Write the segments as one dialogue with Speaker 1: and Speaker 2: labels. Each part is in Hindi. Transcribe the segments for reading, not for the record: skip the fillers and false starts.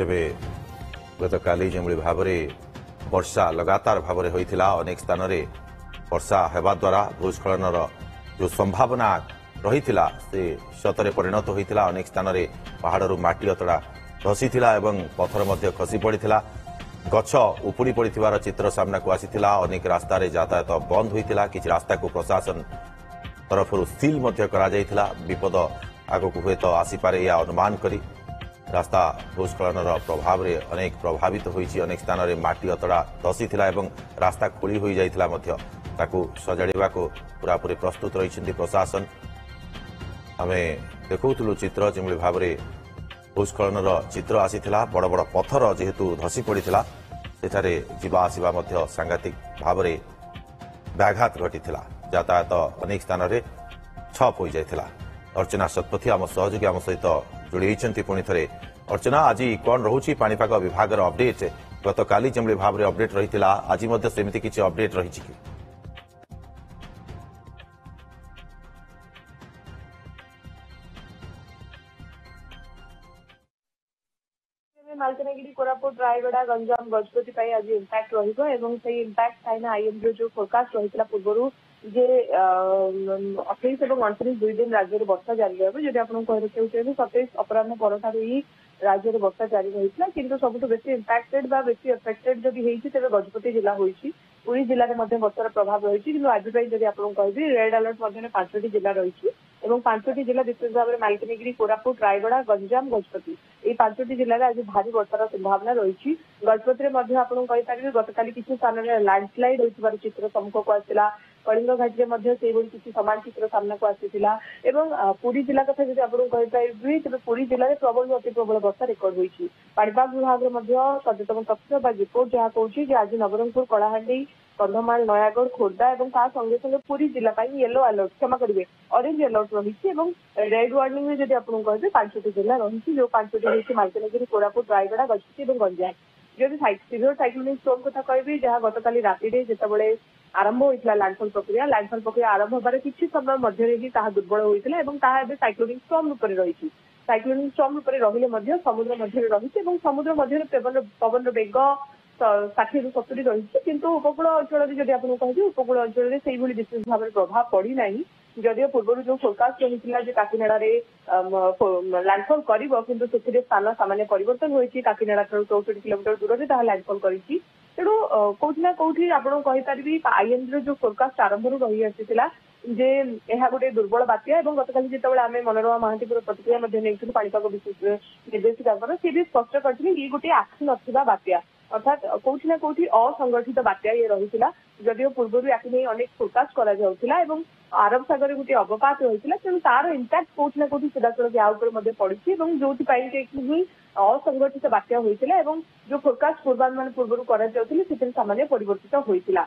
Speaker 1: तेबे गतकाली जो भाव में वर्षा लगातार भाव में होता अनेक स्थान में वर्षा होगा द्वारा भूस्खलन जो संभावना रही से सतरे परिणत होता अनेक स्थान में पहाड़ माटी अतड़ा धसी पथर मध्य खसी पड़ा गछ उपुड़ी पड़ार चित्र सामना को आसीला अनेक रास्ता यातायात बंद होता किसी रास्ता को प्रशासन तरफ सील विपद आगक हुए तो आसीपे या अनुमान करी रास्ता भूस्खलन प्रभाव में अनेक प्रभावित होती अनेक स्थान में माटी अतड़ा धसी रास्ता खोली हो जाता सजाड़ा को पूरापूरी प्रस्तुत रही प्रशासन आम देखुलु चित्र जो भाव में भूस्खलन चित्र आसीला बड़ बड़ पथर जेहेतु धसी पड़ा सेठारे जीवा आसवा सांघातिक भाव में व्याघात घटी यातायात अनेक स्थान में ठप हो जाता। अर्चना शतपथी आम सहयोगी आम सहित जोड़ी पुणी थे। अर्चना आज कौन रोचे पाणीपाग विभाग अपडेट गतकाली जो भाव में अपडेट रही आज सेमती किसी अपडेट रही कि
Speaker 2: मालकानगिरी कोरापुट रायगड़ा गंजाम गजपति आज इम्पैक्ट रैंपैक्ट कहीं आईएमडी जो फोरकास्ट रही पूर्व जे 28 और 29 दुई दिन राज्य में वर्षा जारी रही जब आपको कही रखा चाहिए 27 अपराह पर ही राज्य में वर्षा जारी रही है सबुठ बेसी इम्पैक्टेड बेसी अफेक्टेड जब होती तेज गजपति जिला होती पुरी जिले में वर्षार प्रभाव रही कि आज जब आपको कहि रेड अलर्ट 5टी जिला रही 5टी जिला विशेष भाव में मालकानगिरी कोरापुट रायगड़ा गंजाम गजपति ये 5टी जिले में आज भारी वर्षार संभावना रही गजपति में आपको कहीपर गतकाली किसी स्थान में लैंडस्लाइड होती चित्र सम्मुख को आसला कलिंग घाटी में किसी सामान चित्र सामना को आसीला पुरी जिला कथा जब आपको कहीपर तेज पुरी जिले में प्रबल अति प्रबल वर्षा रेकर्ड होती पाणीपाग विभाग में सचेतन तथ्य रिपोर्ट जहाँ कहूँ आज नवरंगपुर कलाहांडी कंधमाल नयागढ़ खोर्धा और संगे संगे पुरी जिला येलो अलर्ट क्षमा करेंगे ऑरेंज अलर्ट रही रेड वार्निंग में जब आपको कहे 5टी जिला रही जो 5टी रही मालकानगिरी कोरापुट रायगड़ा गजपति और गंजाम जब सीवियर साइक्लोनिक स्टॉर्म कथा कहि जहाँ गतकाली राति जिते आरंभ होता लैंडफॉल प्रक्रिया आरंभ होबार किसी समय मध्य दुर्बल होता है साइक्लोनिक स्टॉर्म रूप रही साइक्लोनिक स्टॉर्म रूप रही समुद्र मध्य रही समुद्र मध्य पवन बेग 60 ରୁ 70 रही किंतु उपकूल अंचल जब आपको कहे उपकूल अंचल में विशेष भाव में प्रभाव पड़ी ना जदिव पूर्व जो फोरकास्ट रही काकीनाड़ा लैंडफॉल कर स्थान सामान्य परिवर्तन होती काकीनाड़ा 64 किलोमीटर दूर से लैंडफॉल कर तेणु कौटिना कौटी आपको कहीपर आईएमडी जो फोरकास्ट आरंभ रही आसाला जे यह गोटे दुर्बल बात्या गतकाली जिते आम मनोरमा महांती प्रतिक्रिया नहीं पाणीपाग निर्देशिका सी भी स्पष्ट करते ये गोटे आखि ना बात्या अर्थात कौटी ना कौटी असंगठित बात्या ये रही जदिव पूर्व या अनेक फोरकास्ट कर आरब सागर गोटे अवपात रही तेणु तार इम्पैक्ट कौटी ना कौटी सीधासल या पड़ी जो ही असंगठित बात्या होता जो फोरकास्ट पूर्वानुमान पूर्व कर सामान्य परिवर्तित होता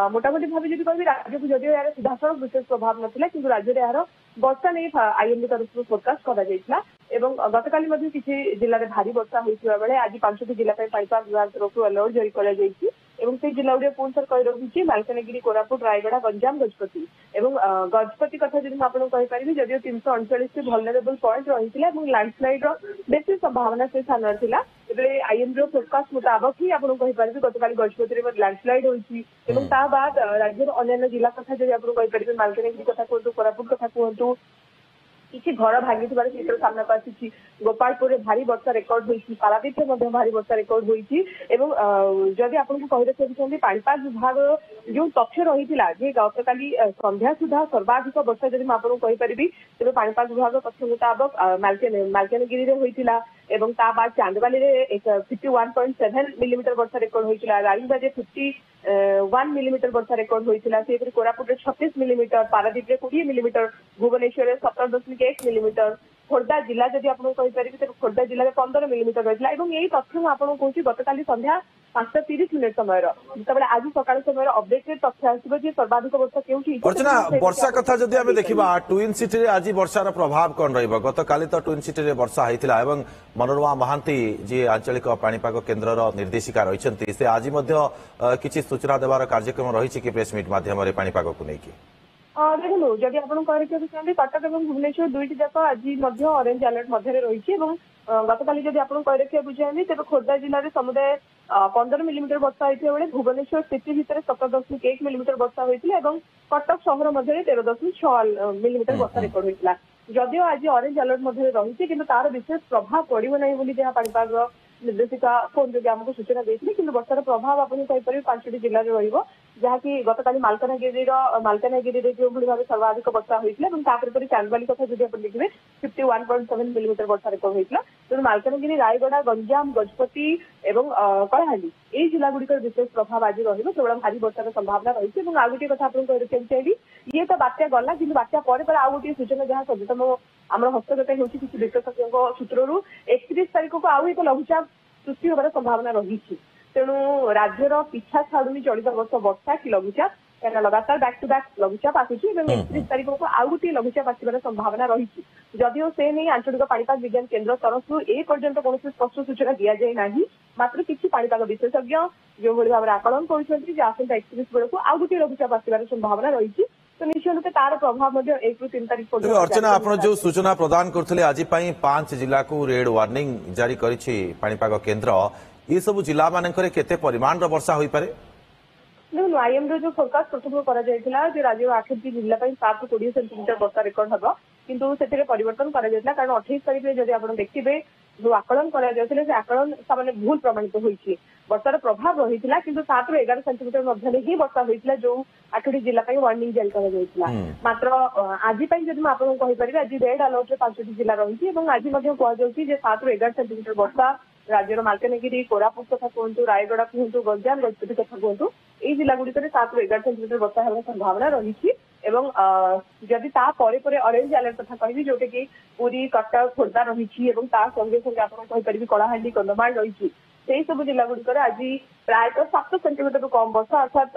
Speaker 2: मोटामोटी भाव जब कह राज्य को जदिव यार सीधासल विशेष प्रभाव नाला कि राज्य में यार वर्षा नहीं आईएमडी तरफ फोरकास्ट कर गतकाली किसी जिले में भारी वर्षा होता बेले आज 5टी जिला पाणीपाग विभाग तरफ अलर्ट जारी कर जिला गुड़िया पुणी थर कही रखी मालकानगिरी कोरापुट रायगड़ा गंजाम गजपति गजपति कथा जब आपको कहीपर जदिव 339 भलरेबल पॉइंट रही लैंडस्लाइड बेसी संभावना से स्थान था आईएमडी फोरकास्ट मुताबक ही आपको कहीपर गतकाली गजपति में लैंडस्लाइड होती बाद राज्य अन्य जिला कथा जब आपको कहीपर मालकानगिरी कथा कहतु कोरापुट कथा कहतु किसी घर भांगी चित्र सामना को आसी गोपालपुर में भारी वर्षा रेकर्ड होती पारादीप में भारी वर्षा रेकर्ड होती जदि आपको कही रखी पाणीपाग विभाग जो तथ्य रही गतकाली संध्या सुधा सर्वाधिक वर्षा जब आपको कहीपर तेज पाणीपाग विभाग तथ्य मुताबक मालकानगिरी में होता बाद चांदवाली 51.7 मिलीमीटर वर्षा रेकर्ड होता राणीबाजे 51 मिलीमीटर वर्षा रेकर्ड होता Koraput 36 millimetre Paradip 20 millimetre Bhubaneswar 17.1 millimetre Khordha जिला जब आपको कहीपर खोर्धा जिले में 15 मिलीमीटर रही यही तथ्य आपको कहूँ गतकाली संध्या 5:30 समय जो आज सका समय अपडेटेड तथ्य आसो सर्वाधिक वर्षा क्योंकि
Speaker 1: अर्चना वर्षा कथा जदि आम देखा ट्विन सिटी आज वर्षार प्रभाव कौन रतकाली तो ट्विन सिटी वर्षा होता मनोरमा महांती जी आंचलिक पाणीपाग केन्द्र निर्देशिका रही से आज किसी सूचना देवार कार्यक्रम रही कि प्रेस मीट मध्यम पाणीपाग को लेकिन
Speaker 2: देखो जब आपको कही रखा कटक और भुवनेश्वर दुईटी जाक आज ऑरेंज अलर्ट मध्य रही गतकाली जदि आपन कहि रखिया बुझाइबी तेबे खोर्धा जिल्ला रे समुदाय 15 मिलीमीटर वर्षा होइथिबा बेले भुवनेश्वर सिटी भितर 17.1 मिलीमीटर वर्षा होइथिला एवं कटक शहर मध्य 13.6 मिलीमीटर वर्षा रेकर्ड होइथिला। जदियो आज ऑरेंज अलर्ट मध्य रही कि तार विशेष प्रभाव पड़ो ना बोली जहाँ पाणीपाग निर्देशिका फोन जो आमको सूचना देती कि वर्षार प्रभाव आपको कहीपर 5टी जिले में रही गतकाली मालकानगिरी जो भाव सर्वाधिक वर्षा होता चांदबाली कथा जो आप देखिए 51.7 मिलीमीटर वर्षा रेकर्ड होता तेणु मालकानगिरी रायगड़ा गंजाम गजपति और कलाहांडी ये जिलागुड़िकर विशेष प्रभाव आज केवल भारी वर्षार संभावना रही है। आउ गोटे कथा आपको रखिବାକୁ चाहिए ये तो बात्या गला कि बात्या पर आउ गोटे सूचना जहाँ सचेतन आम हस्तगत हो किसी विशेषज्ञों सूत्रु 31 तारीख को आउ एक लघुचाप सृष्टि होबार संभावना रही तेणु राज्यर पिछा छाड़ुनी चलित वर्ष वर्षा कि लघुचाप क्या लगातार बैक टू बैक लघुचाप आसूची 31 तारीख को आउ गोटे लघुचाप आसबार संभावना रही जदियो से नहीं आंचलिक पाणीपाग विज्ञान केन्द्र तरफ ए पर्यंत कौन स्पष्ट सूचना दि जाए ना मात्र किसी पाणीपाग विशेषज्ञ जो भाव आकलन कर आसंता 31 बेलू आउ गोटे लघुचाप आसबार संभावना रही तो निश्चय रूप तार प्रभाव 1 ରୁ 3 तारीख पर्यंत।
Speaker 1: अर्चना आप जो सूचना प्रदान करते आज 5 जिला को रेड वार्निंग जारी करिछि पाणीपाग केन्द्र ये सब जिला मानकरे केते परिमाण रो वर्षा होई पारे?
Speaker 2: देखो आईएमडीर जो फोरकास्ट प्रथम कर राज्य 8टी जिला 7 ରୁ 20 सेंटीमीटर वर्षा रेकर्ड हम किंतु से परिवर्तन कारण 28 तारीख में जब आप देखिए जो आकलन से आकलन सामान्य भूल प्रमाणित होती वर्षार प्रभाव रही है कि 7 ରୁ 11 सेंटीमीटर मध्य ही वर्षा होता जो 8टी जिला वार्निंग जारी कर मात्र आज जब आपको कहीपर आज रेड अलर्ट 5टी जिला रही आज कहुच्छे 7 ରୁ 11 सेंटीमीटर वर्षा राज्यर मालकानगिरी कोरापुट कथा कहतु रायगड़ा कहतु गंजाम गजपति कथा कहतु ये जिलागुड़िक 7 ରୁ 11 सेंटीमीटर वर्षा होने संभावना रही जदि ऑरेंज अलर्ट कथा कहि जोटा कि पुरी कटक खोर्धा रही संगे संगे आपड़ी कलाहांडी कंधमाल रही से सब जिलागुड़िक आज प्रायतः 7 सेंटीमीटर कम वर्षा अर्थात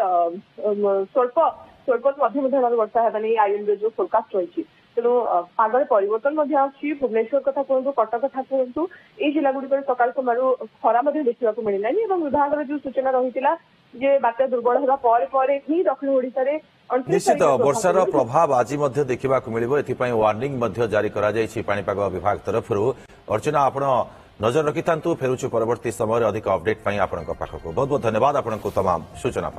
Speaker 2: स्वल्प मध्यम धरण वर्षा है आईएमडी जो फोरकास्ट रही तेणु पागल परिवर्तन भुवनेश्वर कथा कहतु कटक कथा कहतु ये जिलागुड़िक सकाल समय खरा देखा मिलना विभाग जो सूचना रही बात्या दुर्बल होगा ही दक्षिण ओडिशा रे
Speaker 1: निश्चित वर्षार प्रभाव आज देखा मिले एथपाई वार्निंग जारी पाणीपाग विभाग तरफ अर्चना आपण नजर रखि फेरुछु परवर्ती समय अधिक अपडेट पाखक बहुत बहुत धन्यवाद आपको तमाम सूचना।